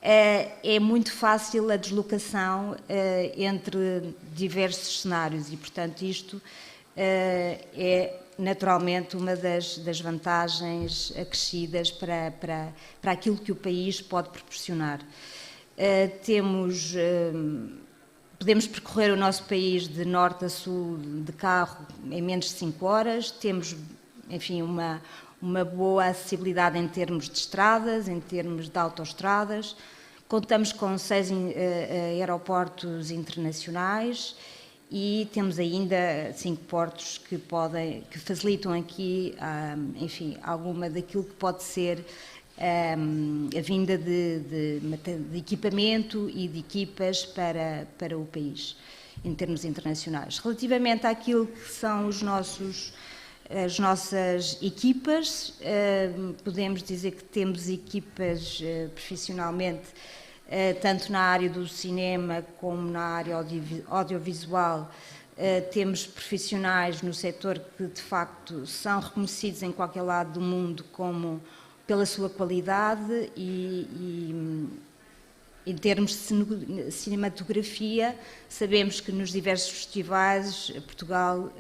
é muito fácil a deslocação entre diversos cenários e, portanto, isto é naturalmente uma das vantagens acrescidas para aquilo que o país pode proporcionar. Podemos percorrer o nosso país de norte a sul de carro em menos de 5 horas, temos, enfim, uma boa acessibilidade em termos de estradas, em termos de autoestradas, contamos com 6 aeroportos internacionais e temos ainda 5 portos que facilitam aqui, enfim, alguma daquilo que pode ser a vinda de equipamento e de equipas para o país, em termos internacionais. Relativamente àquilo que são as nossas equipas, podemos dizer que temos equipas profissionalmente, tanto na área do cinema como na área audiovisual. Temos profissionais no setor que, de facto, são reconhecidos em qualquer lado do mundo como pela sua qualidade e em termos de cinematografia, sabemos que nos diversos festivais Portugal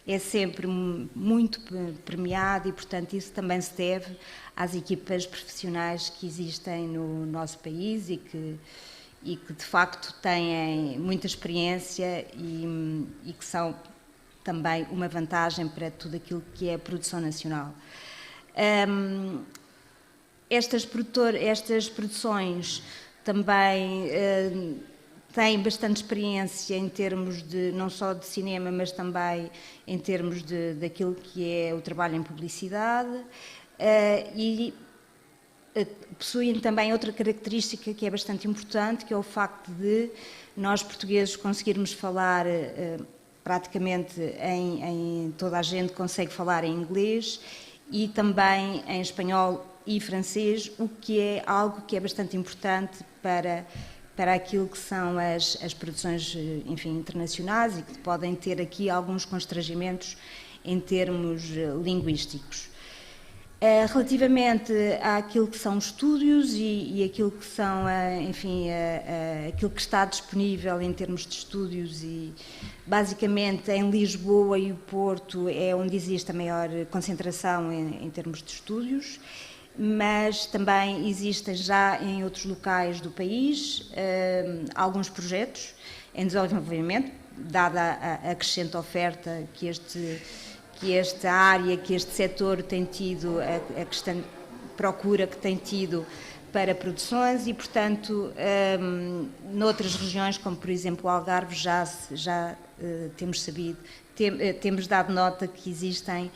é sempre muito premiado e, portanto, isso também se deve às equipas profissionais que existem no nosso país e que de facto têm muita experiência e que são também uma vantagem para tudo aquilo que é a produção nacional. Estas produções também têm bastante experiência em termos de, não só de cinema, mas também em termos daquilo que é o trabalho em publicidade e possuem também outra característica que é bastante importante, que é o facto de nós portugueses conseguirmos falar praticamente toda a gente consegue falar em inglês e também em espanhol e francês, o que é algo que é bastante importante para aquilo que são as produções, enfim, internacionais e que podem ter aqui alguns constrangimentos em termos linguísticos. Relativamente àquilo que são estúdios e aquilo que são, enfim, aquilo que está disponível em termos de estúdios e basicamente em Lisboa e o Porto é onde existe a maior concentração em termos de estúdios, mas também existem já em outros locais do país alguns projetos em desenvolvimento, dada a crescente oferta que esta área, que este setor tem tido, a questão procura que tem tido para produções e, portanto, noutras regiões, como por exemplo o Algarve, já temos sabido, temos dado nota que existem,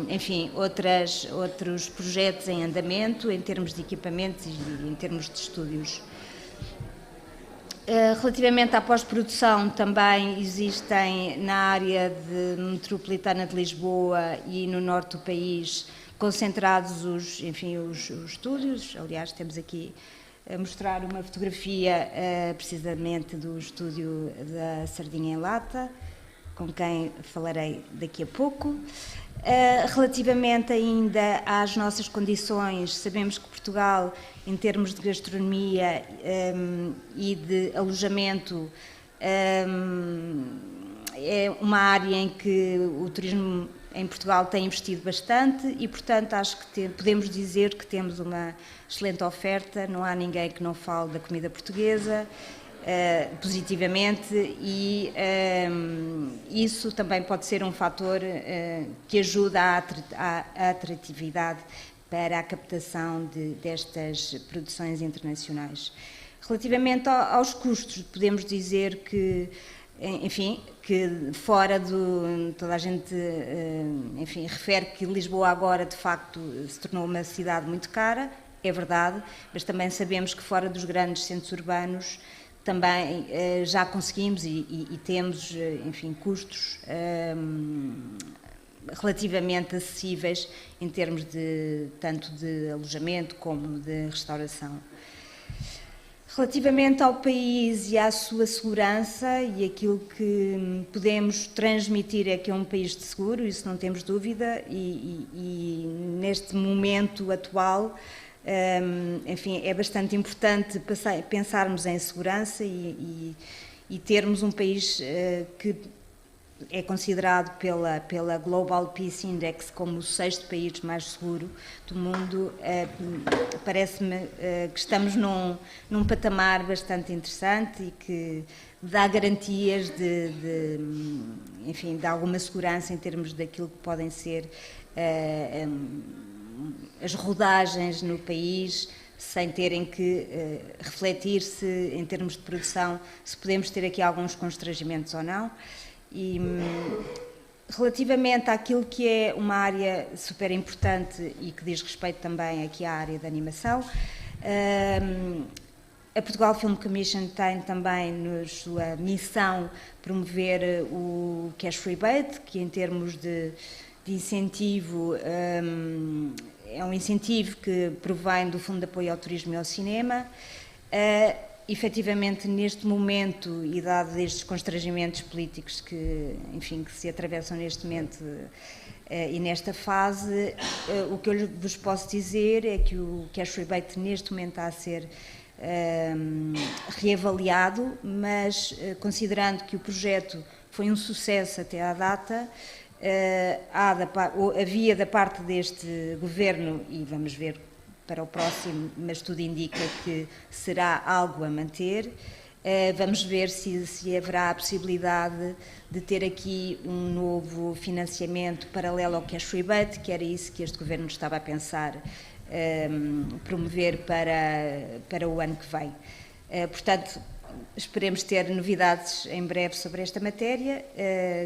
enfim, outros projetos em andamento em termos de equipamentos e em termos de estúdios. Relativamente à pós-produção, também existem na área metropolitana de Lisboa e no norte do país concentrados os estúdios. Aliás, temos aqui a mostrar uma fotografia precisamente do estúdio da Sardinha em Lata, com quem falarei daqui a pouco. Relativamente ainda às nossas condições, sabemos que Portugal, em termos de gastronomia e de alojamento, é uma área em que o turismo em Portugal tem investido bastante e, portanto, acho que podemos dizer que temos uma excelente oferta, não há ninguém que não fale da comida portuguesa positivamente e isso também pode ser um fator que ajuda à atratividade para a captação destas produções internacionais. Relativamente aos custos, podemos dizer que, enfim, que fora toda a gente, enfim, refere que Lisboa agora de facto se tornou uma cidade muito cara, é verdade, mas também sabemos que fora dos grandes centros urbanos também já conseguimos e temos, enfim, custos relativamente acessíveis em termos tanto de alojamento como de restauração. Relativamente ao país e à sua segurança e aquilo que podemos transmitir é que é um país de seguro, isso não temos dúvida, e neste momento atual enfim, é bastante importante pensarmos em segurança e termos um país que é considerado pela Global Peace Index como o 6º país mais seguro do mundo. Parece-me que estamos num patamar bastante interessante e que dá garantias enfim, de alguma segurança em termos daquilo que podem ser as rodagens no país, sem terem que refletir-se em termos de produção, se podemos ter aqui alguns constrangimentos ou não. E relativamente àquilo que é uma área super importante e que diz respeito também aqui à área da animação, a Portugal Film Commission tem também na sua missão promover o Cash Rebate, que em termos de incentivo é um incentivo que provém do Fundo de Apoio ao Turismo e ao Cinema. Efetivamente, neste momento, e dado estes constrangimentos políticos que, enfim, que se atravessam neste momento e nesta fase, o que eu vos posso dizer é que o Cash Rebate neste momento está a ser reavaliado, mas considerando que o projeto foi um sucesso até à data, havia da parte deste governo, e vamos ver para o próximo, mas tudo indica que será algo a manter. Vamos ver se haverá a possibilidade de ter aqui um novo financiamento paralelo ao Cash Rebate, que era isso que este governo estava a pensar promover para o ano que vem. Portanto, esperemos ter novidades em breve sobre esta matéria.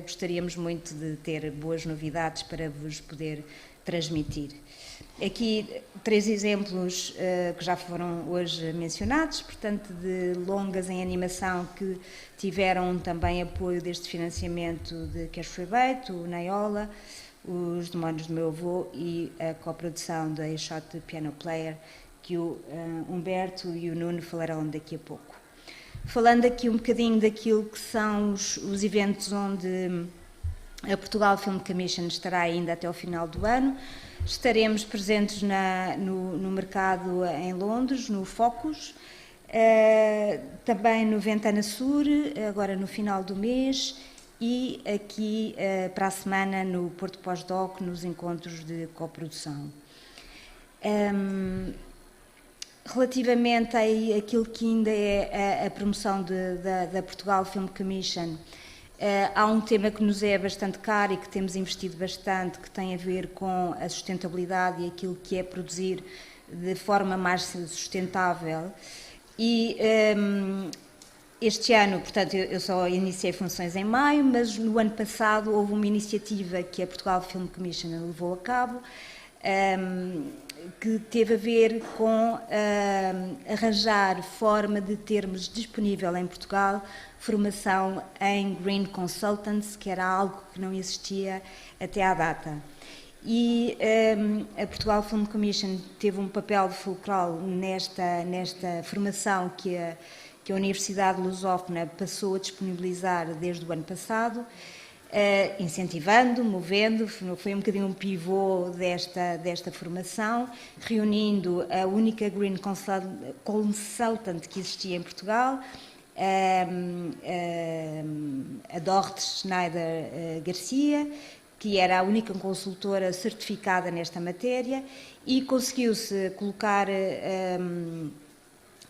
Gostaríamos muito de ter boas novidades para vos poder transmitir. Aqui 3 exemplos que já foram hoje mencionados, portanto, de longas em animação que tiveram também apoio deste financiamento de Cash Rebate, o Naiola, Os Demónios do Meu Avô e a coprodução da A Shot Piano Player, que o Humberto e o Nuno falarão daqui a pouco. Falando aqui um bocadinho daquilo que são os eventos onde a Portugal Film Commission estará ainda até ao final do ano, estaremos presentes no mercado em Londres, no Focus, também no Ventana Sur, agora no final do mês, e aqui para a semana no Porto Pós-Doc, nos encontros de coprodução. Relativamente àquilo que ainda é a promoção da Portugal Film Commission, há um tema que nos é bastante caro e que temos investido bastante, que tem a ver com a sustentabilidade e aquilo que é produzir de forma mais sustentável. E este ano, portanto, eu só iniciei funções em maio, mas no ano passado houve uma iniciativa que a Portugal Film Commission levou a cabo, que teve a ver com arranjar forma de termos disponível em Portugal formação em Green Consultants, que era algo que não existia até à data. E a Portugal Film Commission teve um papel fulcral nesta formação que a Universidade Lusófona passou a disponibilizar desde o ano passado, incentivando, movendo, foi um bocadinho um pivô desta formação, reunindo a única Green Consultant que existia em Portugal, a Dorte Schneider Garcia, que era a única consultora certificada nesta matéria, e conseguiu-se colocar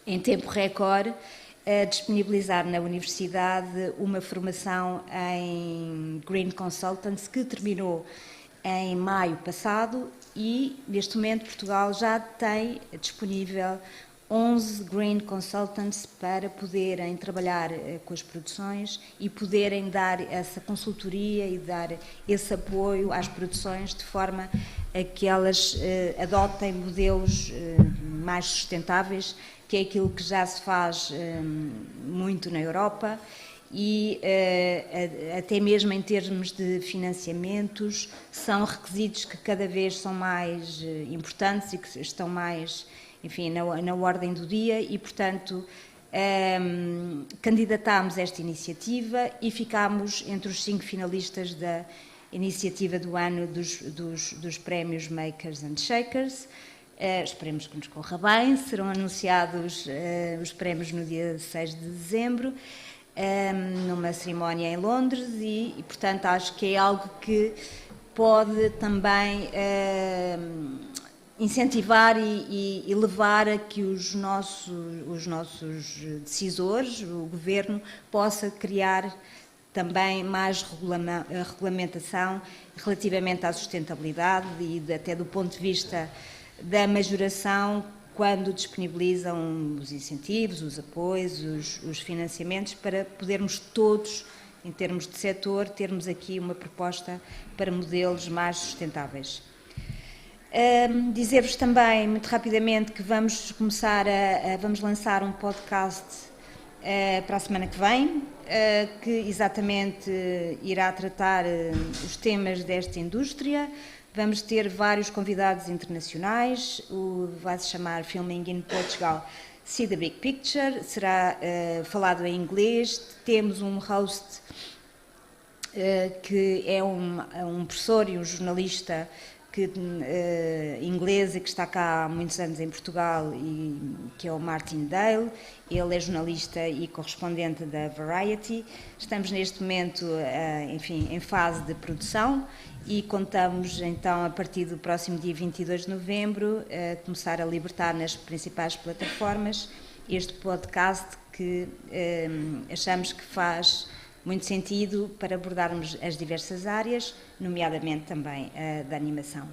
em tempo recorde disponibilizar na Universidade uma formação em Green Consultants que terminou em maio passado, e neste momento Portugal já tem disponível 11 Green Consultants para poderem trabalhar com as produções e poderem dar essa consultoria e dar esse apoio às produções de forma a que elas adotem modelos mais sustentáveis, que é aquilo que já se faz muito na Europa, e até mesmo em termos de financiamentos são requisitos que cada vez são mais importantes e que estão mais, enfim, na ordem do dia, e portanto candidatámos esta iniciativa e ficámos entre os 5 finalistas da iniciativa do ano dos prémios Makers and Shakers. Esperemos que nos corra bem. Serão anunciados os prémios no dia 6 de dezembro, numa cerimónia em Londres e, portanto, acho que é algo que pode também incentivar e levar a que os nossos decisores, o Governo, possa criar também mais regulamentação relativamente à sustentabilidade e até do ponto de vista da majoração quando disponibilizam os incentivos, os apoios, os financiamentos, para podermos todos, em termos de setor, termos aqui uma proposta para modelos mais sustentáveis. Dizer-vos também, muito rapidamente, que vamos vamos lançar um podcast para a semana que vem, que exatamente irá tratar os temas desta indústria. Vamos ter vários convidados internacionais, vai-se chamar Filming in Portugal, See the Big Picture, será falado em inglês. Temos um host que é um professor e um jornalista inglês e que está cá há muitos anos em Portugal, e que é o Martin Dale. Ele é jornalista e correspondente da Variety. Estamos neste momento, enfim, em fase de produção e contamos então, a partir do próximo dia 22 de novembro, começar a libertar nas principais plataformas este podcast que achamos que faz muito sentido para abordarmos as diversas áreas, nomeadamente também a da animação.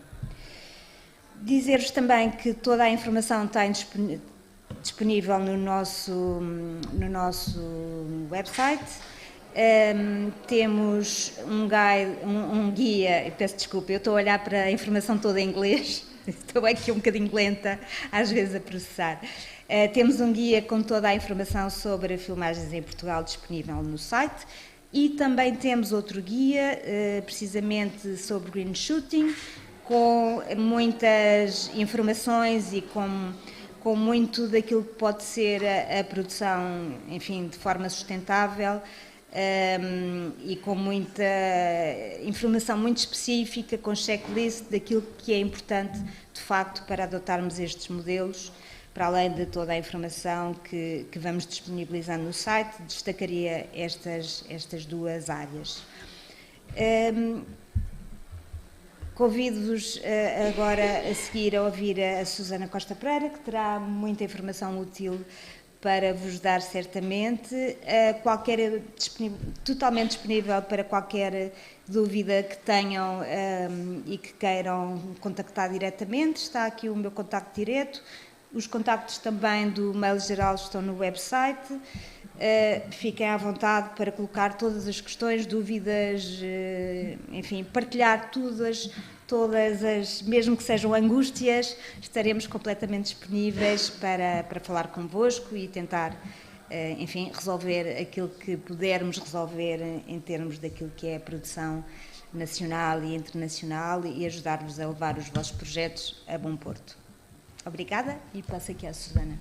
Dizer-vos também que toda a informação está disponível no nosso website. Temos um guia, peço desculpa, eu estou a olhar para a informação toda em inglês, estou aqui um bocadinho lenta às vezes a processar. Temos um guia com toda a informação sobre filmagens em Portugal disponível no site, e também temos outro guia precisamente sobre green shooting, com muitas informações e com muito daquilo que pode ser a produção, enfim, de forma sustentável, e com muita informação muito específica, com checklist daquilo que é importante de facto para adotarmos estes modelos. Para além de toda a informação que vamos disponibilizando no site, destacaria estas duas áreas. Convido-vos agora a seguir a ouvir a Susana Costa Pereira, que terá muita informação útil para vos dar certamente, totalmente disponível para qualquer dúvida que tenham e que queiram contactar diretamente. Está aqui o meu contacto direto. Os contactos também do mail geral estão no website. Fiquem à vontade para colocar todas as questões, dúvidas, enfim, partilhar todas as, mesmo que sejam angústias, estaremos completamente disponíveis para falar convosco e tentar, enfim, resolver aquilo que pudermos resolver em termos daquilo que é a produção nacional e internacional, e ajudar-vos a levar os vossos projetos a bom porto. Obrigada, e passo aqui à Susana.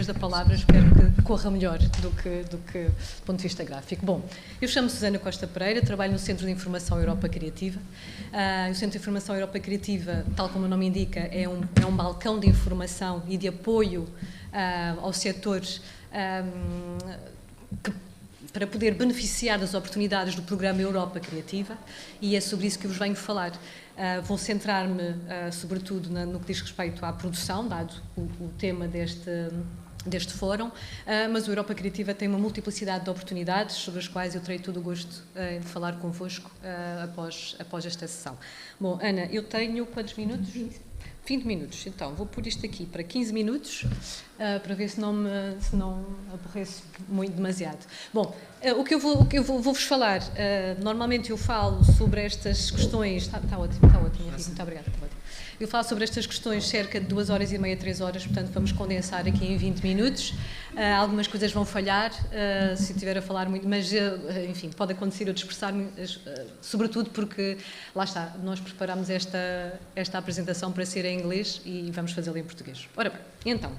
Da palavra, espero que corra melhor do que do ponto de vista gráfico. Bom, eu chamo Susana Costa Pereira, trabalho no Centro de Informação Europa Criativa. O Centro de Informação Europa Criativa, tal como o nome indica, é um balcão de informação e de apoio aos setores que para poder beneficiar das oportunidades do programa Europa Criativa, e é sobre isso que eu vos venho falar. Vou centrar-me, sobretudo, no que diz respeito à produção, dado o tema deste fórum, mas o Europa Criativa tem uma multiplicidade de oportunidades sobre as quais eu terei todo o gosto de falar convosco após esta sessão. Bom, Ana, eu tenho quantos minutos? 20 minutos, então vou pôr isto aqui para 15 minutos, para ver se não aborreço demasiado. Bom, o que eu vou-vos falar, normalmente eu falo sobre estas questões, está ótimo, Henrique, muito obrigada, está ótimo. Eu falo sobre estas questões cerca de 2 horas e meia, 3 horas, portanto vamos condensar aqui em 20 minutos. Algumas coisas vão falhar, se eu estiver a falar muito, mas enfim, pode acontecer eu dispersar-me, sobretudo porque, lá está, nós preparamos esta apresentação para ser em inglês e vamos fazê-la em português. Ora bem, então,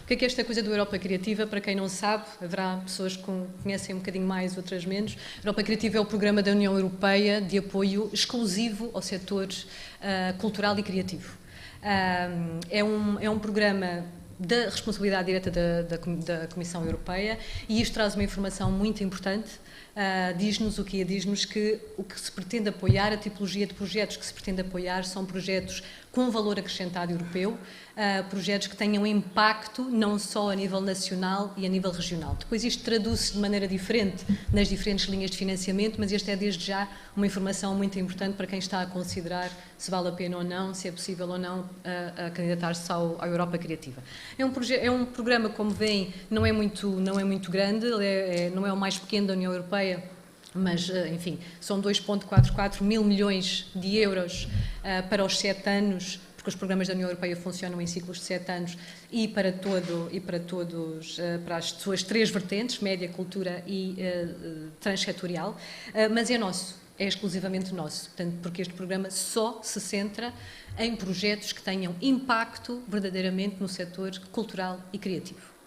o que é esta coisa do Europa Criativa? Para quem não sabe, haverá pessoas que conhecem um bocadinho mais, outras menos. Europa Criativa é o programa da União Europeia de apoio exclusivo ao setor cultural e criativo. É um programa da responsabilidade direta da Comissão Europeia, e isto traz uma informação muito importante. Diz-nos o quê? Diz-nos que o que se pretende apoiar, a tipologia de projetos que se pretende apoiar, são projetos com valor acrescentado europeu, projetos que tenham impacto não só a nível nacional e a nível regional. Depois isto traduz-se de maneira diferente nas diferentes linhas de financiamento, mas esta é desde já uma informação muito importante para quem está a considerar se vale a pena ou não, se é possível ou não candidatar-se à Europa Criativa. É um programa, como veem, não é muito grande, não é o mais pequeno da União Europeia, mas, enfim, são 2,44 mil milhões de euros para os 7 anos, porque os programas da União Europeia funcionam em ciclos de 7 anos, e para as suas 3 vertentes, média, cultura e transsetorial, mas é nosso, é exclusivamente nosso, portanto, porque este programa só se centra em projetos que tenham impacto verdadeiramente no setor cultural e criativo.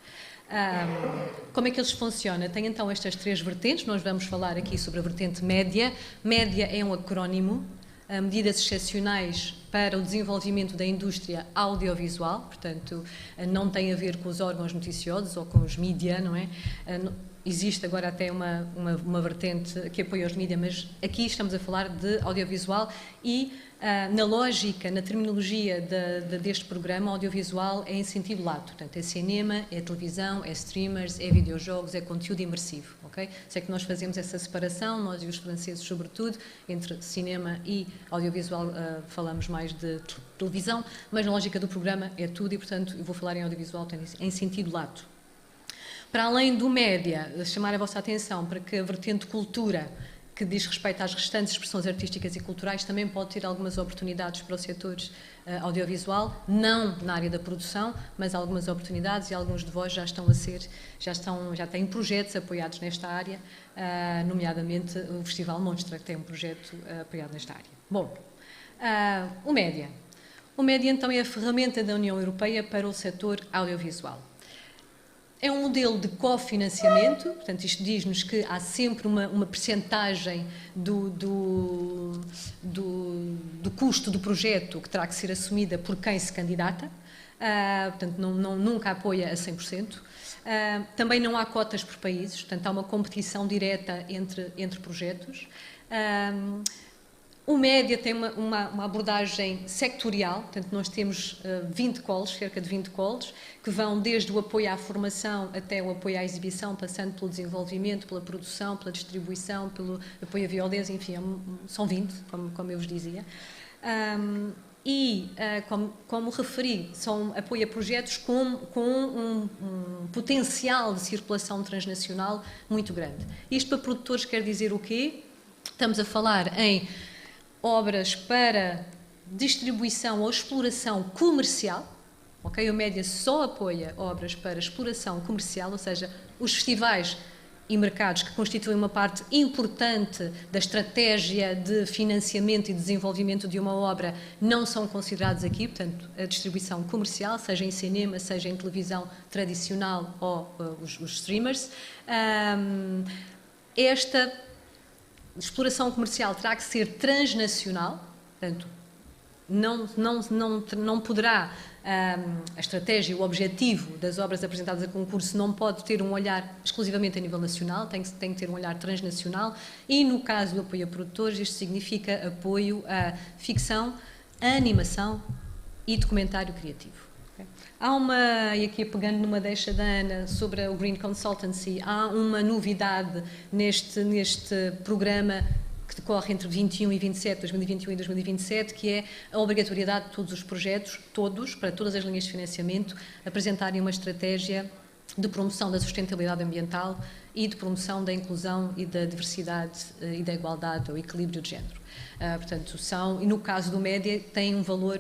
Como é que eles funcionam? Tem então estas 3 vertentes, nós vamos falar aqui sobre a vertente média. Média é um acrónimo, medidas excepcionais para o desenvolvimento da indústria audiovisual, portanto, não tem a ver com os órgãos noticiosos ou com os mídia, não é? Existe agora até uma vertente que apoia os mídia, mas aqui estamos a falar de audiovisual e, na lógica, na terminologia deste programa, audiovisual é em sentido lato. Portanto, é cinema, é televisão, é streamers, é videojogos, é conteúdo imersivo. Okay? Sei que nós fazemos essa separação, nós e os franceses, sobretudo, entre cinema e audiovisual, falamos mais de televisão, mas na lógica do programa é tudo e, portanto, eu vou falar em audiovisual em sentido lato. Para além do média, chamar a vossa atenção para que a vertente cultura, que diz respeito às restantes expressões artísticas e culturais, também pode ter algumas oportunidades para o setor audiovisual, não na área da produção, mas algumas oportunidades, e alguns de vós já têm projetos apoiados nesta área, nomeadamente o Festival Monstra, que tem um projeto apoiado nesta área. Bom, o média. O média, então, é a ferramenta da União Europeia para o setor audiovisual. É um modelo de cofinanciamento, portanto, isto diz-nos que há sempre uma percentagem do custo do projeto que terá que ser assumida por quem se candidata, portanto, nunca apoia a 100%. Também não há cotas por países, portanto, há uma competição direta entre projetos. O média tem uma abordagem sectorial, portanto nós temos 20 calls, cerca de 20 calls, que vão desde o apoio à formação até o apoio à exibição, passando pelo desenvolvimento, pela produção, pela distribuição, pelo apoio a VODs, enfim, são 20, como eu vos dizia. Como referi, são apoio a projetos com um potencial de circulação transnacional muito grande. Isto para produtores quer dizer o quê? Estamos a falar em obras para distribuição ou exploração comercial, ok? O média só apoia obras para exploração comercial, ou seja, os festivais e mercados que constituem uma parte importante da estratégia de financiamento e desenvolvimento de uma obra não são considerados aqui, portanto, a distribuição comercial, seja em cinema, seja em televisão tradicional ou os streamers. Esta exploração comercial terá que ser transnacional, portanto, não poderá, a estratégia, o objetivo das obras apresentadas a concurso não pode ter um olhar exclusivamente a nível nacional, tem que ter um olhar transnacional e, no caso do apoio a produtores, isto significa apoio à ficção, à animação e documentário criativo. Há uma, e aqui pegando numa deixa da Ana, sobre o Green Consultancy, há uma novidade neste programa que decorre entre 21 e 27, 2021 e 2027, que é a obrigatoriedade de todos os projetos, para todas as linhas de financiamento, apresentarem uma estratégia de promoção da sustentabilidade ambiental e de promoção da inclusão e da diversidade e da igualdade ou equilíbrio de género. Portanto, e no caso do média tem um valor,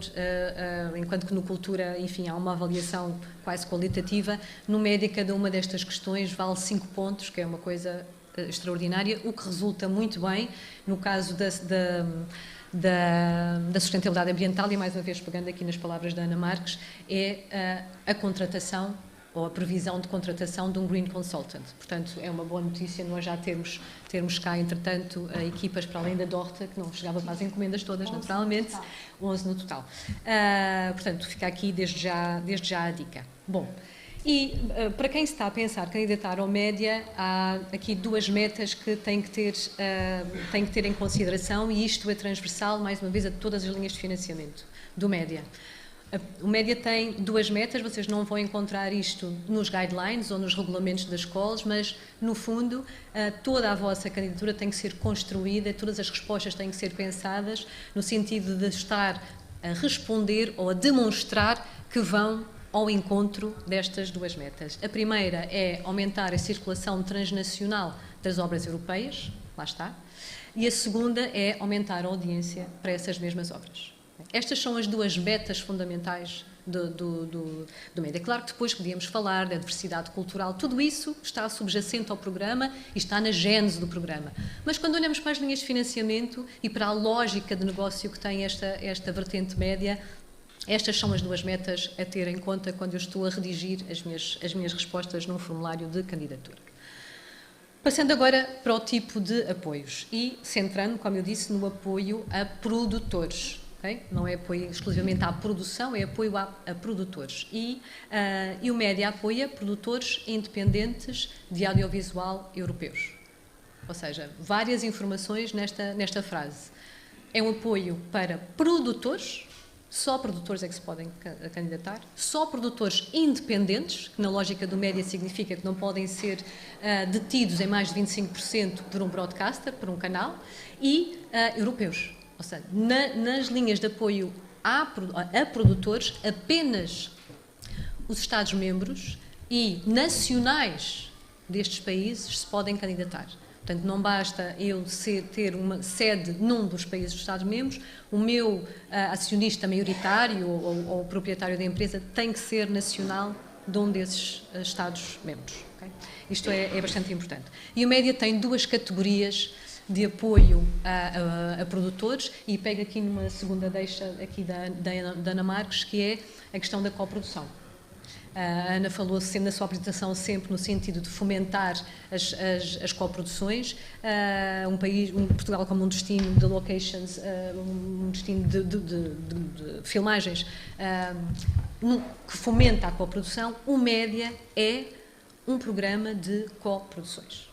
enquanto que no cultura, enfim, há uma avaliação quase qualitativa, no média cada uma destas questões vale 5 pontos, que é uma coisa extraordinária, o que resulta muito bem no caso da sustentabilidade ambiental, e mais uma vez pegando aqui nas palavras da Ana Marques, é a contratação ou a previsão de contratação de um Green Consultant. Portanto, é uma boa notícia nós já termos cá, entretanto, equipas para além da Dorta, que não chegava para as encomendas todas, naturalmente, 11 no total. Portanto, fica aqui desde já a dica. Bom, e para quem se está a pensar candidatar ao média, há aqui 2 metas que tem que ter em consideração, e isto é transversal, mais uma vez, a todas as linhas de financiamento do média. O média tem 2 metas, vocês não vão encontrar isto nos guidelines ou nos regulamentos das escolas, mas, no fundo, toda a vossa candidatura tem que ser construída, todas as respostas têm que ser pensadas no sentido de estar a responder ou a demonstrar que vão ao encontro destas 2 metas. A primeira é aumentar a circulação transnacional das obras europeias, lá está, e a segunda é aumentar a audiência para essas mesmas obras. Estas são as 2 metas fundamentais do média. Claro que depois podíamos falar da diversidade cultural, tudo isso está subjacente ao programa e está na gênese do programa. Mas quando olhamos para as linhas de financiamento e para a lógica de negócio que tem esta vertente média, estas são as 2 metas a ter em conta quando eu estou a redigir as minhas respostas num formulário de candidatura. Passando agora para o tipo de apoios e centrando, como eu disse, no apoio a produtores. Okay? Não é apoio exclusivamente à produção, é apoio a produtores. E o média apoia produtores independentes de audiovisual europeus. Ou seja, várias informações nesta frase. É um apoio para produtores, só produtores é que se podem candidatar, só produtores independentes, que na lógica do média significa que não podem ser detidos em mais de 25% por um broadcaster, por um canal, e europeus. Ou seja, nas linhas de apoio a produtores, apenas os Estados-membros e nacionais destes países se podem candidatar. Portanto, não basta eu ter uma sede num dos países dos Estados-membros, o meu acionista maioritário ou proprietário da empresa tem que ser nacional de um desses Estados-membros. Okay? Isto é bastante importante. E o média tem 2 categorias de apoio a produtores, e pego aqui numa segunda deixa aqui da Ana Marques, que é a questão da coprodução. A Ana falou sempre na sua apresentação sempre no sentido de fomentar as coproduções. Portugal como um destino de locations, um destino de filmagens que fomenta a coprodução. O média é um programa de coproduções.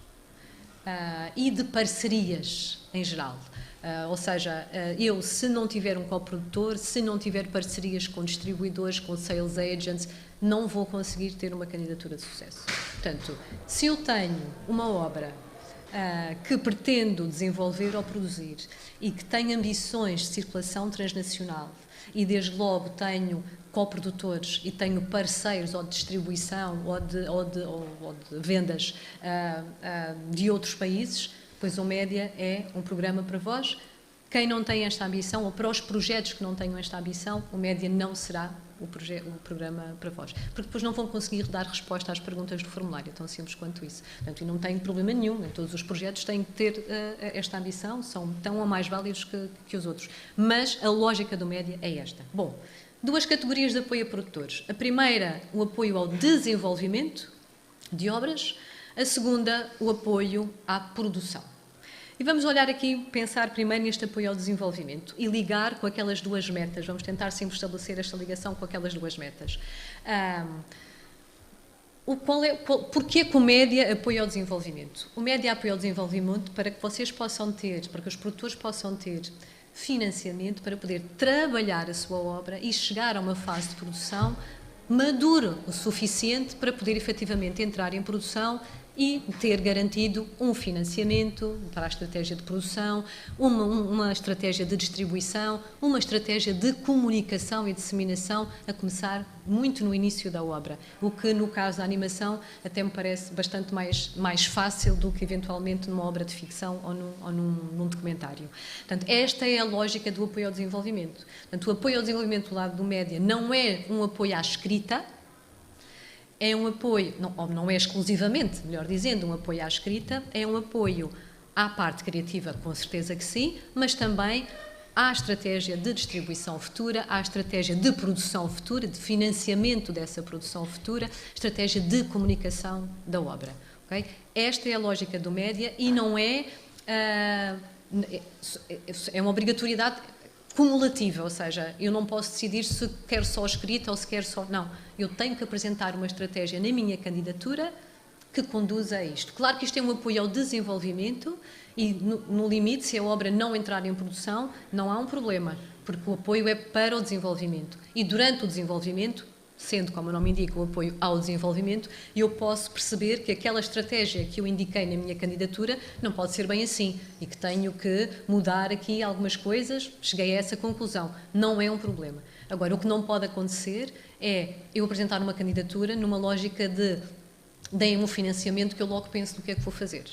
E de parcerias em geral. Ou seja, eu, se não tiver um coprodutor, se não tiver parcerias com distribuidores, com sales agents, não vou conseguir ter uma candidatura de sucesso. Portanto, se eu tenho uma obra que pretendo desenvolver ou produzir e que tem ambições de circulação transnacional e, desde logo, tenho coprodutores e tenho parceiros ou de distribuição ou de vendas de outros países, pois o média é um programa para vós. Quem não tem esta ambição, ou para os projetos que não tenham esta ambição, o média não será o programa para vós. Porque depois não vão conseguir dar resposta às perguntas do formulário, tão simples quanto isso. Portanto, e não tem problema nenhum, todos os projetos têm que ter esta ambição, são tão ou mais válidos que os outros. Mas a lógica do média é esta. Bom, 2 categorias de apoio a produtores. A primeira, o apoio ao desenvolvimento de obras. A segunda, o apoio à produção. E vamos olhar aqui, pensar primeiro neste apoio ao desenvolvimento e ligar com aquelas duas metas. Vamos tentar sempre estabelecer esta ligação com aquelas duas metas. Porquê que o média apoia ao desenvolvimento? O média apoia ao desenvolvimento para que vocês possam ter, para que os produtores possam ter financiamento para poder trabalhar a sua obra e chegar a uma fase de produção madura o suficiente para poder efetivamente entrar em produção e ter garantido um financiamento para a estratégia de produção, uma estratégia de distribuição, uma estratégia de comunicação e disseminação, a começar muito no início da obra, o que no caso da animação até me parece bastante mais fácil do que eventualmente numa obra de ficção ou num documentário. Portanto, esta é a lógica do apoio ao desenvolvimento. Portanto, o apoio ao desenvolvimento do lado do média não é um apoio à escrita, é um apoio, não é exclusivamente, melhor dizendo, um apoio à escrita, é um apoio à parte criativa, com certeza que sim, mas também à estratégia de distribuição futura, à estratégia de produção futura, de financiamento dessa produção futura, estratégia de comunicação da obra. Okay? Esta é a lógica do média e não é uma obrigatoriedade cumulativa, ou seja, eu não posso decidir se quero só escrita ou se quero só... Não, eu tenho que apresentar uma estratégia na minha candidatura que conduza a isto. Claro que isto é um apoio ao desenvolvimento e, no limite, se a obra não entrar em produção, não há um problema, porque o apoio é para o desenvolvimento. E durante o desenvolvimento, sendo, como o nome indica, o apoio ao desenvolvimento, eu posso perceber que aquela estratégia que eu indiquei na minha candidatura não pode ser bem assim e que tenho que mudar aqui algumas coisas, cheguei a essa conclusão. Não é um problema. Agora, o que não pode acontecer é eu apresentar uma candidatura numa lógica de deem-me um financiamento que eu logo penso no que é que vou fazer.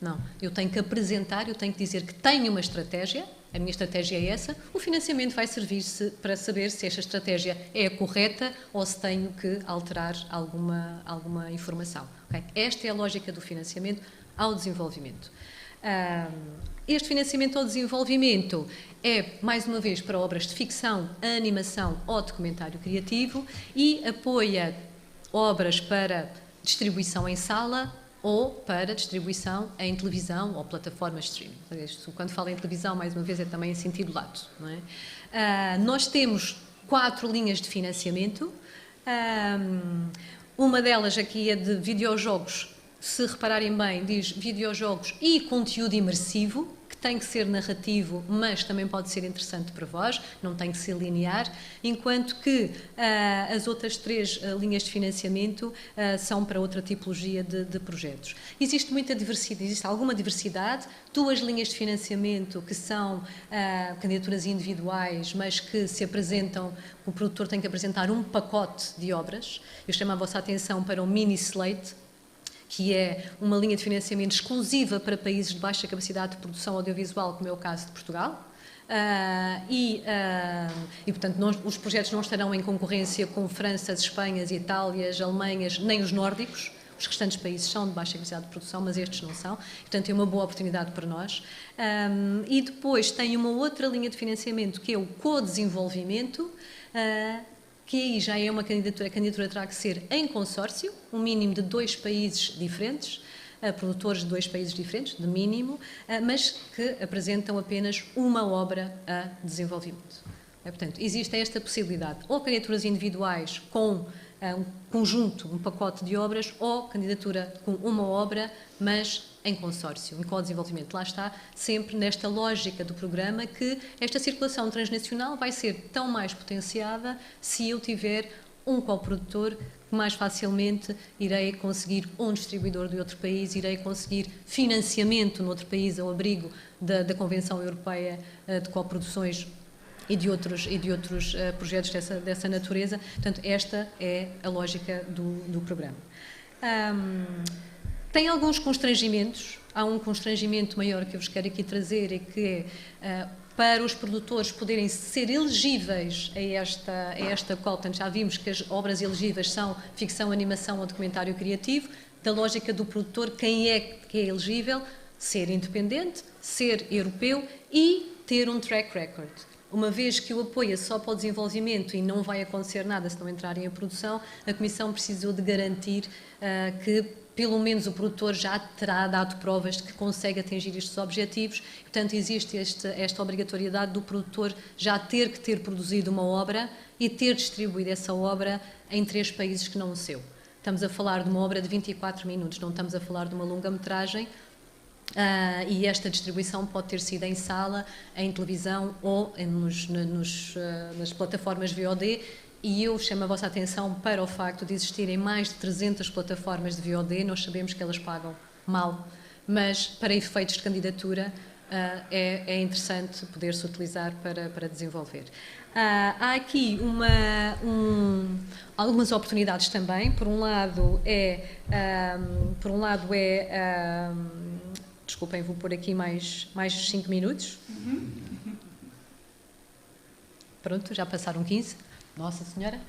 Não, eu tenho que apresentar, eu tenho que dizer que tenho uma estratégia, a minha estratégia é essa, o financiamento vai servir-se para saber se esta estratégia é a correta ou se tenho que alterar alguma informação. Okay? Esta é a lógica do financiamento ao desenvolvimento. Este financiamento ao desenvolvimento é, mais uma vez, para obras de ficção, animação ou documentário criativo e apoia obras para distribuição em sala ou para distribuição em televisão ou plataformas de streaming. Quando falo em televisão, mais uma vez, é também em sentido lato. Não é? Nós temos 4 linhas de financiamento. Uma delas aqui é de videojogos. Se repararem bem, diz videojogos e conteúdo imersivo, que tem que ser narrativo, mas também pode ser interessante para vós, não tem que ser linear, enquanto que as outras 3 linhas de financiamento são para outra tipologia de projetos. Existe muita diversidade, existe alguma diversidade, 2 linhas de financiamento que são candidaturas individuais, mas que se apresentam, o produtor tem que apresentar um pacote de obras. Eu chamo a vossa atenção para o mini slate, que é uma linha de financiamento exclusiva para países de baixa capacidade de produção audiovisual, como é o caso de Portugal. Portanto, os projetos não estarão em concorrência com Franças, Espanhas, Itálias, Alemanhas, nem os nórdicos. Os restantes países são de baixa capacidade de produção, mas estes não são. Portanto, é uma boa oportunidade para nós. E depois tem uma outra linha de financiamento, que é o co-desenvolvimento, que aí já é uma candidatura. A candidatura terá que ser em consórcio, um mínimo de 2 países diferentes, produtores de 2 países diferentes, de mínimo, mas que apresentam apenas uma obra a desenvolvimento. Portanto, existe esta possibilidade, ou candidaturas individuais com um conjunto, um pacote de obras, ou candidatura com uma obra, mas em consórcio, em co-desenvolvimento. Lá está, sempre nesta lógica do programa, que esta circulação transnacional vai ser tão mais potenciada se eu tiver um coprodutor, que mais facilmente irei conseguir um distribuidor de outro país, irei conseguir financiamento noutro país ao abrigo da Convenção Europeia de Coproduções e de outros projetos dessa natureza. Portanto, esta é a lógica do programa. Tem alguns constrangimentos. Há um constrangimento maior que eu vos quero aqui trazer, e que é para os produtores poderem ser elegíveis a esta cota. Já vimos que as obras elegíveis são ficção, animação ou documentário criativo. Da lógica do produtor, quem é que é elegível? Ser independente, ser europeu e ter um track record. Uma vez que o apoio é só para o desenvolvimento e não vai acontecer nada se não entrarem em produção, a Comissão precisou de garantir que pelo menos o produtor já terá dado provas de que consegue atingir estes objetivos. Portanto, existe esta obrigatoriedade do produtor já ter que ter produzido uma obra e ter distribuído essa obra em 3 países que não o seu. Estamos a falar de uma obra de 24 minutos, não estamos a falar de uma longa-metragem, e esta distribuição pode ter sido em sala, em televisão ou nas plataformas VOD. E eu chamo a vossa atenção para o facto de existirem mais de 300 plataformas de VOD. Nós sabemos que elas pagam mal, mas para efeitos de candidatura é interessante poder-se utilizar para desenvolver. Há aqui algumas oportunidades também. Por um lado desculpem, vou pôr aqui mais 5 minutos. Pronto, já passaram 15. Nossa Senhora.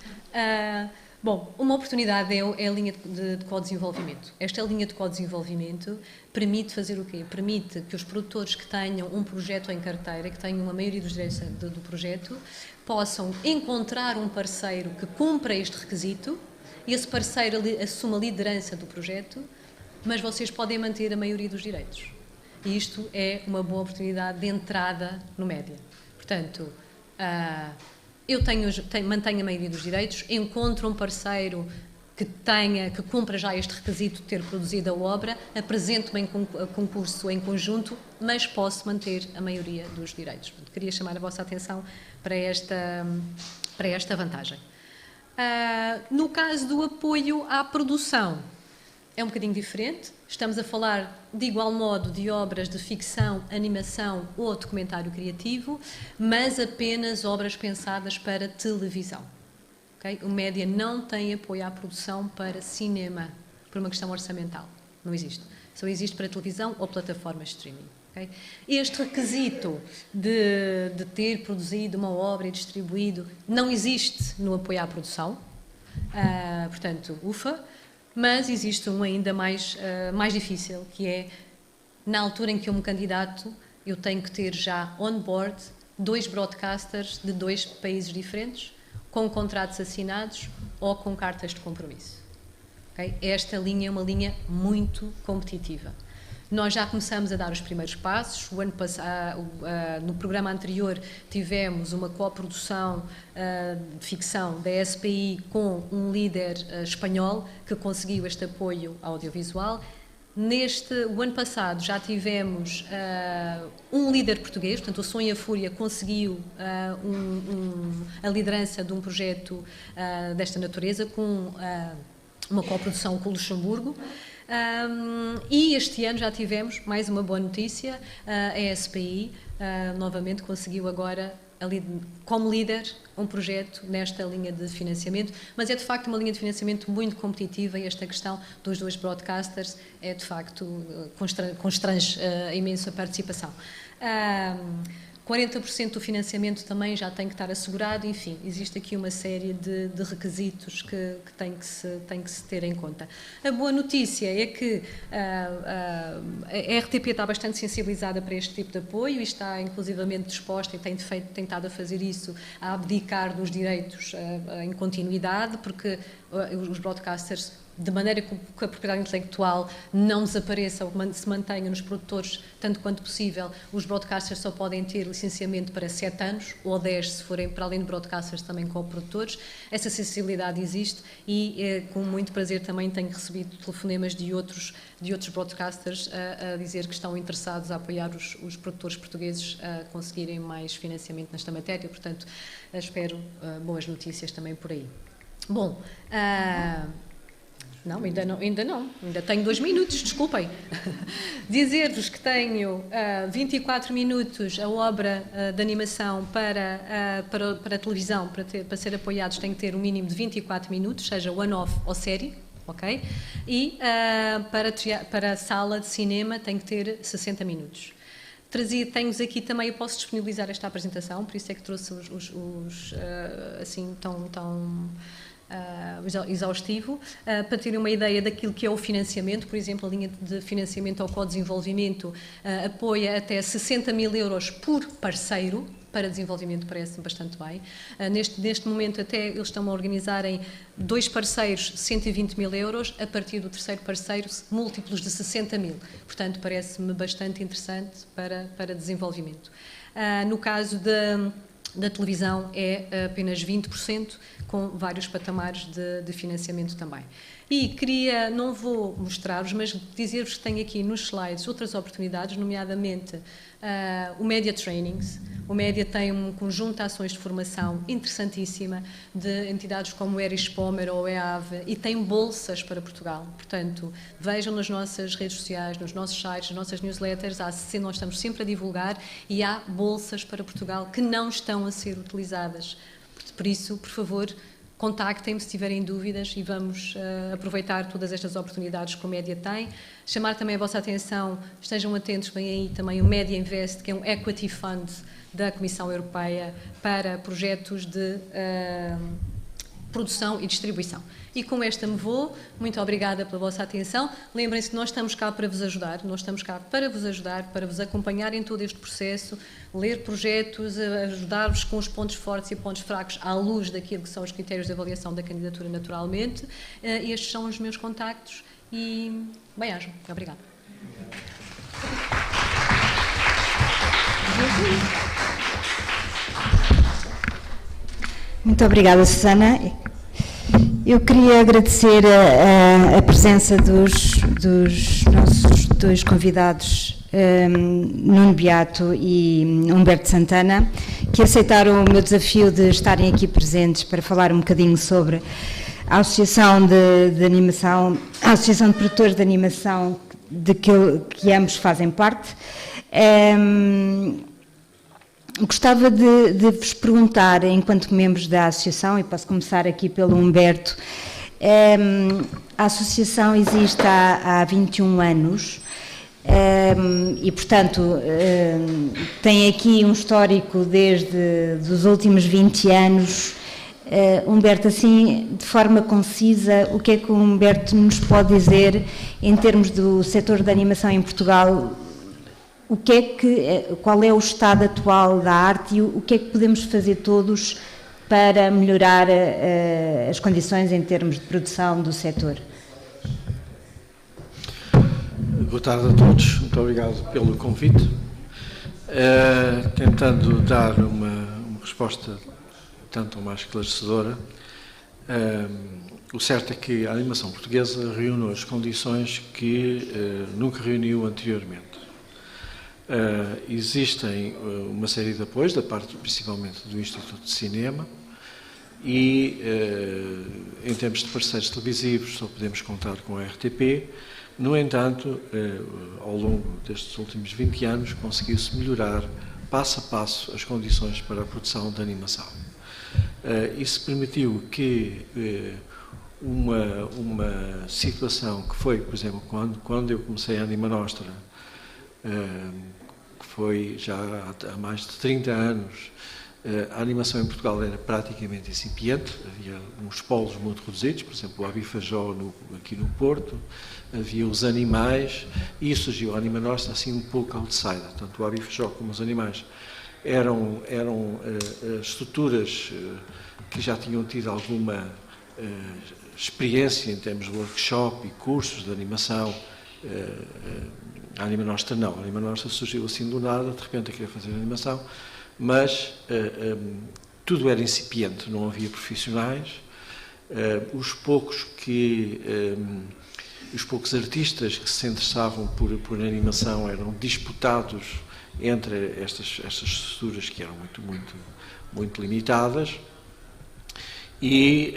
Bom, uma oportunidade é a linha de co-desenvolvimento. Esta linha de co-desenvolvimento permite fazer o quê? Permite que os produtores que tenham um projeto em carteira, que tenham a maioria dos direitos do projeto, possam encontrar um parceiro que cumpra este requisito, e esse parceiro assuma a liderança do projeto, mas vocês podem manter a maioria dos direitos. E isto é uma boa oportunidade de entrada no média. Portanto, eu mantenho a maioria dos direitos, encontro um parceiro que cumpra já este requisito de ter produzido a obra, apresento-me em concurso em conjunto, mas posso manter a maioria dos direitos. Portanto, queria chamar a vossa atenção para esta vantagem. No caso do apoio à produção, é um bocadinho diferente. Estamos a falar, de igual modo, de obras de ficção, animação ou documentário criativo, mas apenas obras pensadas para televisão. Okay? O média não tem apoio à produção para cinema, por uma questão orçamental. Não existe. Só existe para televisão ou plataformas de streaming. Okay? Este requisito de ter produzido uma obra e distribuído não existe no apoio à produção. Portanto, ufa. Mas existe um ainda mais difícil, que é, na altura em que eu me candidato, eu tenho que ter já on board 2 broadcasters de 2 países diferentes, com contratos assinados ou com cartas de compromisso. Okay? Esta linha é uma linha muito competitiva. Nós já começamos a dar os primeiros passos. O ano passado, no programa anterior, tivemos uma coprodução de ficção da SPI com um líder espanhol que conseguiu este apoio audiovisual. O ano passado já tivemos um líder português, portanto o Sonho e a Fúria conseguiu a liderança de um projeto desta natureza com uma coprodução com o Luxemburgo. E este ano já tivemos mais uma boa notícia. A SPI novamente conseguiu agora, como líder, um projeto nesta linha de financiamento, mas é de facto uma linha de financiamento muito competitiva, e esta questão dos 2 broadcasters é de facto constrange imenso a participação. 40% do financiamento também já tem que estar assegurado. Enfim, existe aqui uma série de requisitos que tem que se ter em conta. A boa notícia é que a RTP está bastante sensibilizada para este tipo de apoio e está inclusivamente disposta, e tem tentado a fazer isso, a abdicar dos direitos em continuidade, porque os broadcasters, de maneira que a propriedade intelectual não desapareça ou se mantenha nos produtores tanto quanto possível, os broadcasters só podem ter licenciamento para 7 anos, ou 10 se forem, para além de broadcasters, também co-produtores. Essa sensibilidade existe e, com muito prazer, também tenho recebido telefonemas de outros broadcasters a dizer que estão interessados a apoiar os produtores portugueses a conseguirem mais financiamento nesta matéria. Portanto, espero boas notícias também por aí. Bom, não, ainda tenho 2 minutos, desculpem. Dizer-vos que tenho 24 minutos a obra de animação para a televisão, para ser apoiados, tem que ter um mínimo de 24 minutos, seja one-off ou série, ok? E para a sala de cinema tem que ter 60 minutos. Tenho-vos aqui também, eu posso disponibilizar esta apresentação, por isso é que trouxe assim tão exaustivo, para terem uma ideia daquilo que é o financiamento. Por exemplo, a linha de financiamento ao co-desenvolvimento apoia até 60.000 euros por parceiro, para desenvolvimento parece bastante bem. Neste momento até eles estão a organizar em 2 parceiros 120 mil euros, a partir do terceiro parceiro múltiplos de 60 mil. Portanto, parece-me bastante interessante para desenvolvimento. No caso da televisão é apenas 20%, com vários patamares de financiamento também. E não vou mostrar-vos, mas dizer-vos que tenho aqui nos slides outras oportunidades, nomeadamente o Media Trainings. O Média tem um conjunto de ações de formação interessantíssima de entidades como o Erich Pommer ou o EAV e tem bolsas para Portugal. Portanto, vejam nas nossas redes sociais, nos nossos sites, nas nossas newsletters, nós estamos sempre a divulgar e há bolsas para Portugal que não estão a ser utilizadas. Por isso, por favor, contactem-me se tiverem dúvidas e vamos aproveitar todas estas oportunidades que o Média tem. Chamar também a vossa atenção, estejam atentos, vem aí também o Média Invest, que é um Equity Fund da Comissão Europeia para projetos de produção e distribuição. E com esta me vou. Muito obrigada pela vossa atenção. Lembrem-se que nós estamos cá para vos ajudar, para vos acompanhar em todo este processo, ler projetos, ajudar-vos com os pontos fortes e pontos fracos à luz daquilo que são os critérios de avaliação da candidatura naturalmente. Estes são os meus contactos e bem-ajam. Obrigada. Muito obrigada, Susana. Eu queria agradecer a presença dos nossos 2 convidados, Nuno Beato e Humberto Santana, que aceitaram o meu desafio de estarem aqui presentes para falar um bocadinho sobre a Associação de Animação, a Associação de Produtores de Animação, de que ambos fazem parte. Gostava de vos perguntar, enquanto membros da associação, e posso começar aqui pelo Humberto, a associação existe há 21 anos e, portanto, tem aqui um histórico desde os últimos 20 anos. Humberto, assim, de forma concisa, o que é que o Humberto nos pode dizer em termos do setor da animação em Portugal? Qual é o estado atual da arte e o que é que podemos fazer todos para melhorar as condições em termos de produção do setor? Boa tarde a todos, muito obrigado pelo convite. Tentando dar uma resposta tanto ou mais esclarecedora, o certo é que a animação portuguesa reúne as condições que nunca reuniu anteriormente. Existem uma série de apoios, da parte principalmente do Instituto de Cinema, e em termos de parceiros televisivos só podemos contar com a RTP. No entanto, ao longo destes últimos 20 anos, conseguiu-se melhorar passo a passo as condições para a produção de animação. Isso permitiu que uma situação que foi, por exemplo, quando eu comecei a Anima Nostra, que foi já há mais de 30 anos, a animação em Portugal era praticamente incipiente, havia uns polos muito reduzidos, por exemplo, o Abifajó aqui no Porto, havia os animais, e surgiu a Anima Nostra assim um pouco outsider, tanto o Abifajó como os animais eram estruturas que já tinham tido alguma experiência em termos de workshop e cursos de animação. A Anima Nostra não, a Anima Nostra surgiu assim do nada, de repente a querer fazer animação, mas tudo era incipiente, não havia profissionais, os poucos artistas que se interessavam por animação eram disputados entre estas estruturas que eram muito limitadas, e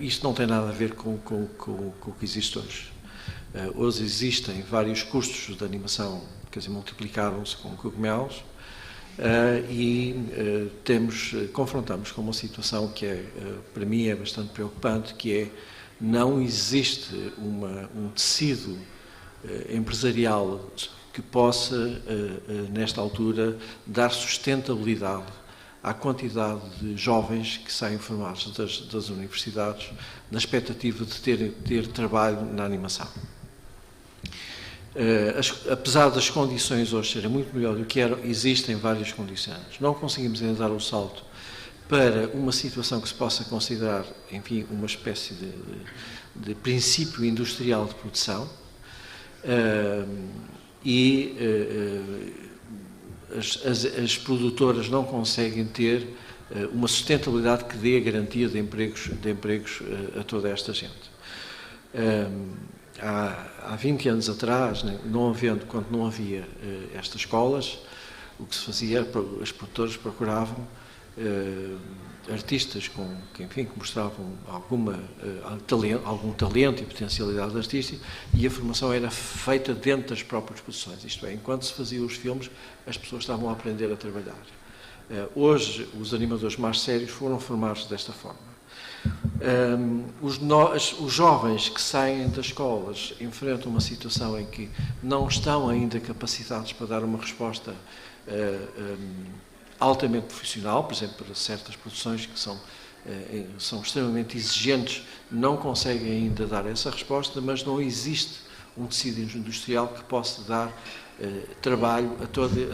isto não tem nada a ver com o que existe hoje. Hoje existem vários custos de animação, quer dizer, multiplicaram-se com cogumelos, e confrontamos com uma situação que para mim é bastante preocupante, que é não existe um tecido empresarial que possa, nesta altura, dar sustentabilidade à quantidade de jovens que saem formados das universidades na expectativa de ter trabalho na animação. apesar das condições hoje serem muito melhores do que eram, existem várias condicionantes. Não conseguimos ainda dar o salto para uma situação que se possa considerar, enfim, uma espécie de princípio industrial de produção, as produtoras não conseguem ter uma sustentabilidade que dê a garantia de empregos a toda esta gente. Há 20 anos atrás, quando não havia estas escolas, o que se fazia, as produtoras procuravam artistas que mostravam algum talento e potencialidade artística, e a formação era feita dentro das próprias produções, isto é, enquanto se faziam os filmes, as pessoas estavam a aprender a trabalhar. Hoje, os animadores mais sérios foram formados desta forma. Os jovens que saem das escolas enfrentam uma situação em que não estão ainda capacitados para dar uma resposta altamente profissional, por exemplo, para certas produções que são extremamente exigentes, não conseguem ainda dar essa resposta, mas não existe um tecido industrial que possa dar trabalho a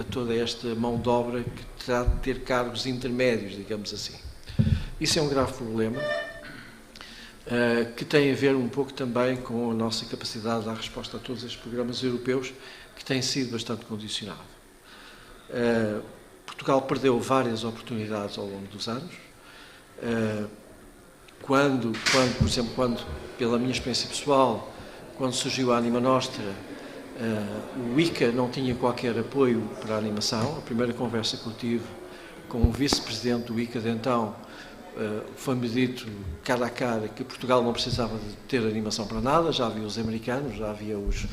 toda esta mão de obra que terá de ter cargos intermédios, digamos assim. Isso é um grave problema que tem a ver um pouco também com a nossa capacidade de dar resposta a todos estes programas europeus, que tem sido bastante condicionado. Portugal perdeu várias oportunidades ao longo dos anos. Por exemplo, pela minha experiência pessoal, quando surgiu a Anima Nostra, o ICA não tinha qualquer apoio para a animação. A primeira conversa que eu tive com o vice-presidente do ICA de então, foi-me dito cara a cara que Portugal não precisava de ter animação para nada, já havia os americanos, já havia os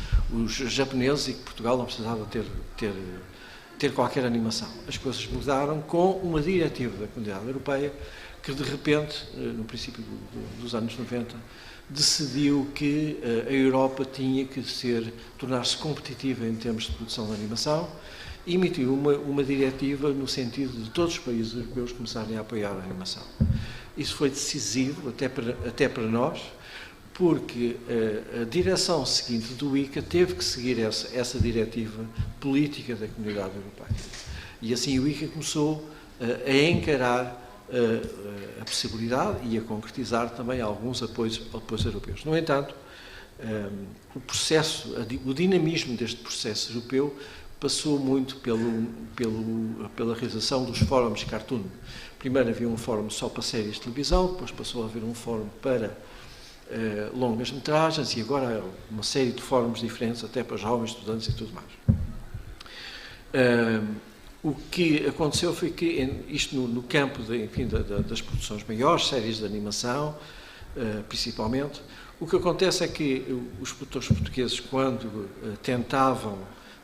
japoneses, e que Portugal não precisava ter qualquer animação. As coisas mudaram com uma diretiva da Comunidade Europeia que, de repente, no princípio dos anos 90, decidiu que a Europa tinha que tornar-se competitiva em termos de produção de animação, e emitiu uma diretiva no sentido de todos os países europeus começarem a apoiar a animação. Isso foi decisivo até para nós, porque a direção seguinte do ICA teve que seguir essa diretiva política da Comunidade Europeia. E assim o ICA começou a encarar a possibilidade e a concretizar também alguns apoios europeus. No entanto, o dinamismo deste processo europeu passou muito pela realização dos fóruns Cartoon. Primeiro havia um fórum só para séries de televisão, depois passou a haver um fórum para longas metragens, e agora há uma série de fóruns diferentes até para jovens, estudantes e tudo mais. O que aconteceu foi que, isto no campo das produções maiores, séries de animação, principalmente, o que acontece é que os produtores portugueses, quando tentavam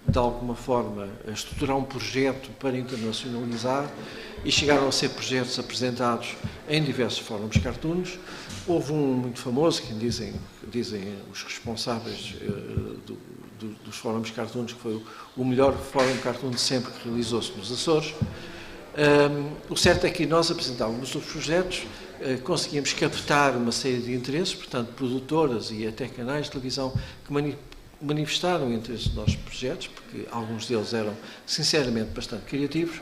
de alguma forma estruturar um projeto para internacionalizar, e chegaram a ser projetos apresentados em diversos fóruns cartoons. Houve um muito famoso, que dizem os responsáveis dos fóruns cartoons, que foi o melhor fórum cartoon de sempre, que realizou-se nos Açores. O certo é que nós apresentávamos os projetos, conseguíamos captar uma série de interesses, portanto, produtoras e até canais de televisão que manifestaram interesse nos nossos projetos, porque alguns deles eram, sinceramente, bastante criativos,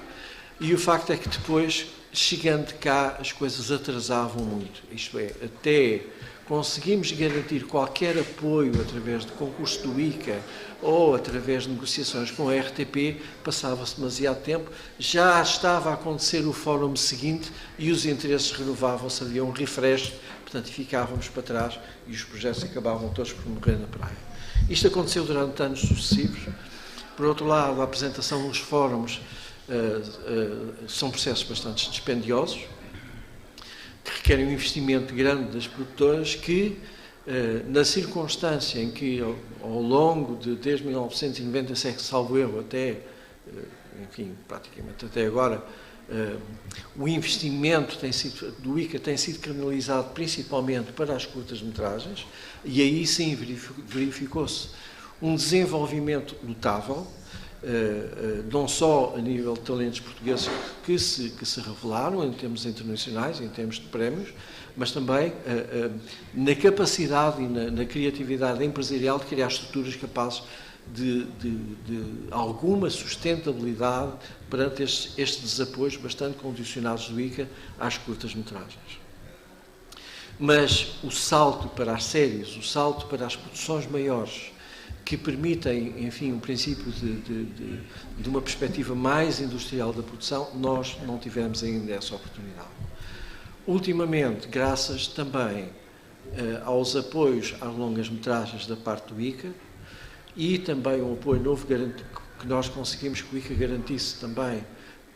e o facto é que depois, chegando cá, as coisas atrasavam muito. Isto é, até conseguimos garantir qualquer apoio através de concurso do ICA ou através de negociações com a RTP, passava-se demasiado tempo, já estava a acontecer o fórum seguinte e os interesses renovavam-se, havia um refresh, portanto ficávamos para trás e os projetos acabavam todos por morrer na praia. Isto aconteceu durante anos sucessivos. Por outro lado, a apresentação nos fóruns são processos bastante dispendiosos, que requerem um investimento grande das produtoras, que, na circunstância em que, ao longo desde 1997, salvo erro, até, praticamente até agora, o investimento do ICA tem sido canalizado principalmente para as curtas-metragens, e aí sim verificou-se um desenvolvimento notável, não só a nível de talentos portugueses que se revelaram em termos internacionais, em termos de prémios, mas também na capacidade e na criatividade empresarial de criar estruturas capazes de alguma sustentabilidade perante estes desapoios bastante condicionados do ICA às curtas-metragens. Mas o salto para as séries, o salto para as produções maiores, que permitem, enfim, um princípio de uma perspectiva mais industrial da produção, nós não tivemos ainda essa oportunidade. Ultimamente, graças também aos apoios às longas-metragens da parte do ICA e também um apoio novo que nós conseguimos que o ICA garantisse também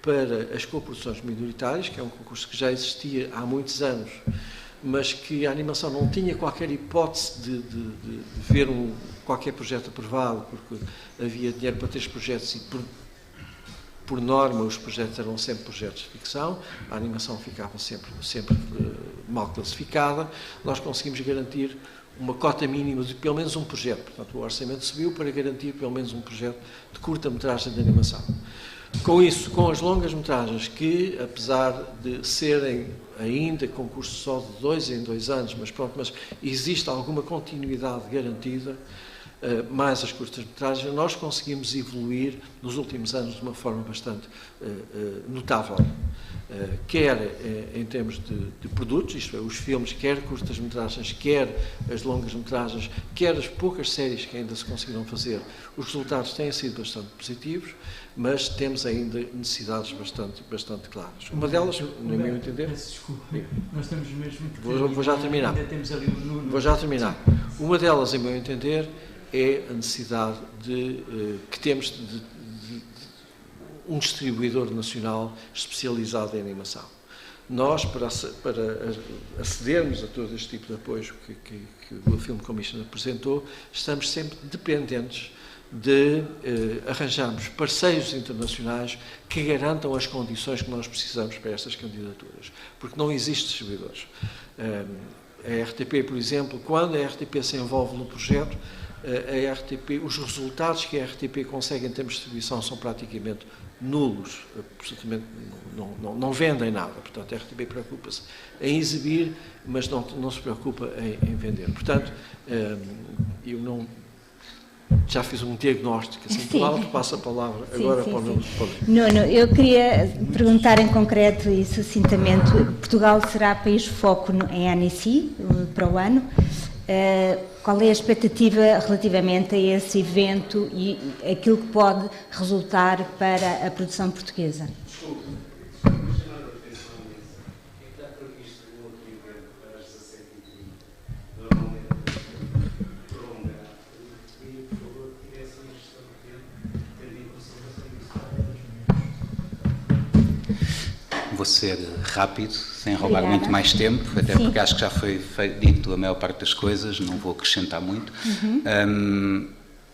para as coproduções minoritárias, que é um concurso que já existia há muitos anos, mas que a animação não tinha qualquer hipótese de ver qualquer projeto aprovado, porque havia dinheiro para 3 projetos e, por norma, os projetos eram sempre projetos de ficção, a animação ficava sempre mal classificada. Nós conseguimos garantir uma cota mínima de pelo menos um projeto, portanto o orçamento subiu para garantir pelo menos um projeto de curta-metragem de animação. Com isso, com as longas-metragens, que apesar de serem ainda concursos só de 2 em 2 anos, mas existe alguma continuidade garantida, mais as curtas-metragens, nós conseguimos evoluir nos últimos anos de uma forma bastante notável. Quer em termos de produtos, isto é, os filmes, quer curtas-metragens, quer as longas-metragens, quer as poucas séries que ainda se conseguiram fazer, os resultados têm sido bastante positivos, mas temos ainda necessidades bastante claras. Uma delas, no meu entender... Desculpe, nós estamos mesmo... Vou já terminar. Ainda temos ali Vou já terminar. Uma delas, em meu entender, é a necessidade que temos de um distribuidor nacional especializado em animação. Nós, para acedermos a todo este tipo de apoio que o Film Commission apresentou, estamos sempre dependentes de arranjarmos parceiros internacionais que garantam as condições que nós precisamos para estas candidaturas, porque não existem distribuidores. A RTP, por exemplo, quando a RTP se envolve no projeto, a RTP, os resultados que a RTP consegue em termos de distribuição são praticamente nulos, absolutamente não vendem nada. Portanto, a RTP preocupa-se em exibir, mas não se preocupa em vender. Portanto, eu não... Já fiz um diagnóstico, assim, por alto, passo a palavra agora para o meu respondo. Nuno, eu queria perguntar em concreto e sucintamente, Portugal será país foco em ANICI para o ano. Qual é a expectativa relativamente a esse evento e aquilo que pode resultar para a produção portuguesa? Desculpe, mas chamar a atenção nisso. Está previsto um outro evento para as 17h30, normalmente prolongado. E, por favor, tivesse uma gestão de tempo, tendo em consideração isso. Vou ser rápido, sem roubar Obrigada. muito mais tempo, até porque acho que já foi dito a maior parte das coisas, não vou acrescentar muito.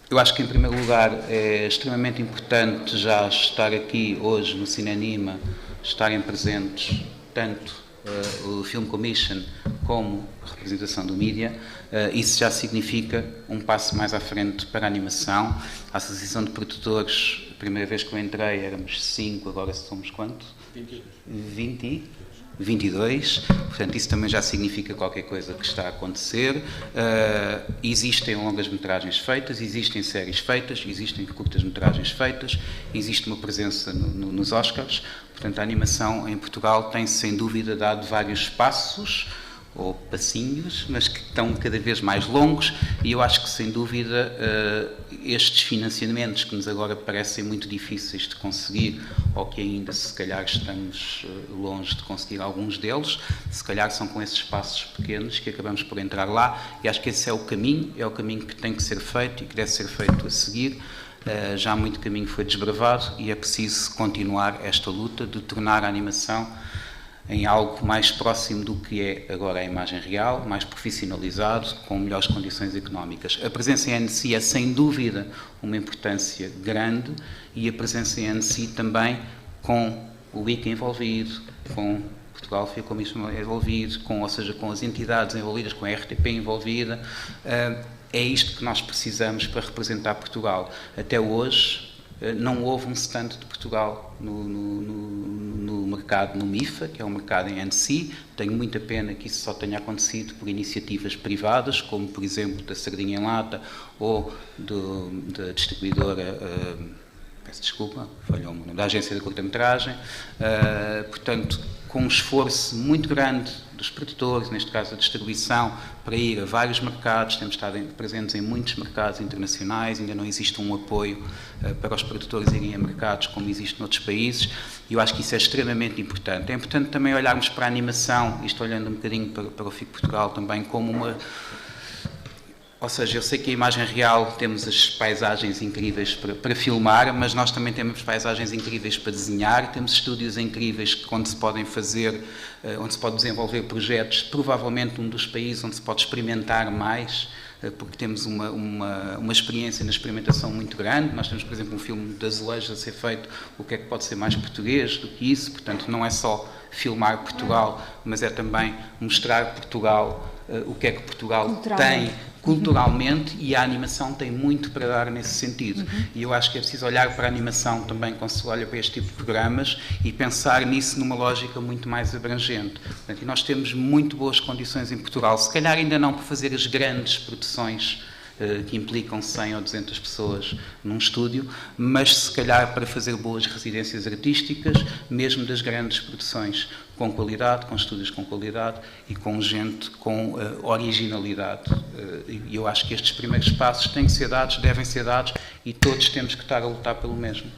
Eu acho que, em primeiro lugar, é extremamente importante já estar aqui hoje no Cineanima, estarem presentes tanto o Film Commission como a representação do mídia. Isso já significa um passo mais à frente para a animação. A Associação de Produtores, a primeira vez que eu entrei éramos 5, agora somos quanto? 22, portanto isso também já significa qualquer coisa que está a acontecer. Existem longas-metragens feitas, existem séries feitas, existem curtas-metragens feitas, existe uma presença nos Oscars, portanto a animação em Portugal tem sem dúvida dado vários passos, ou passinhos, mas que estão cada vez mais longos, e eu acho que, sem dúvida, estes financiamentos que nos agora parecem muito difíceis de conseguir, ou que ainda, se calhar, estamos longe de conseguir alguns deles, se calhar são com esses passos pequenos que acabamos por entrar lá, e acho que esse é o caminho que tem que ser feito e que deve ser feito a seguir. Já muito caminho foi desbravado e é preciso continuar esta luta de tornar a animação em algo mais próximo do que é agora a imagem real, mais profissionalizado, com melhores condições económicas. A presença em ANSI é, sem dúvida, uma importância grande, e a presença em ANSI também com o ICA envolvido, com Portugal Film Commission envolvido, ou seja, com as entidades envolvidas, com a RTP envolvida. É isto que nós precisamos para representar Portugal. Até hoje, não houve um stand de Portugal no mercado, no MIFA, que é um mercado em Annecy. Tenho muita pena que isso só tenha acontecido por iniciativas privadas, como, por exemplo, da Sardinha em Lata ou da distribuidora, peço desculpa, falhou-me o nome, da agência de curta-metragem. Portanto, com um esforço muito grande dos produtores, neste caso a distribuição, para ir a vários mercados, temos estado presentes em muitos mercados internacionais, ainda não existe um apoio para os produtores irem a mercados como existe noutros países, e eu acho que isso é extremamente importante. É importante também olharmos para a animação, isto olhando um bocadinho para o FIC Portugal também, como uma... Ou seja, eu sei que a imagem real temos as paisagens incríveis para filmar, mas nós também temos paisagens incríveis para desenhar, temos estúdios incríveis onde se podem fazer, onde se pode desenvolver projetos, provavelmente um dos países onde se pode experimentar mais, porque temos uma experiência na experimentação muito grande. Nós temos, por exemplo, um filme de azulejos a ser feito, o que é que pode ser mais português do que isso, portanto não é só filmar Portugal, mas é também mostrar Portugal, o que é que Portugal tem culturalmente, e a animação tem muito para dar nesse sentido. E eu acho que é preciso olhar para a animação também quando se olha para este tipo de programas e pensar nisso numa lógica muito mais abrangente. Portanto, e nós temos muito boas condições em Portugal, se calhar ainda não para fazer as grandes produções que implicam 100 ou 200 pessoas num estúdio, mas se calhar para fazer boas residências artísticas, mesmo das grandes produções, com qualidade, com estúdios com qualidade e com gente com originalidade. E eu acho que estes primeiros passos têm que ser dados, devem ser dados, e todos temos que estar a lutar pelo mesmo.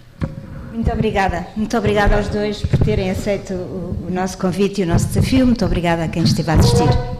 Muito obrigada aos dois por terem aceito o nosso convite e o nosso desafio. Muito obrigada a quem esteve a assistir.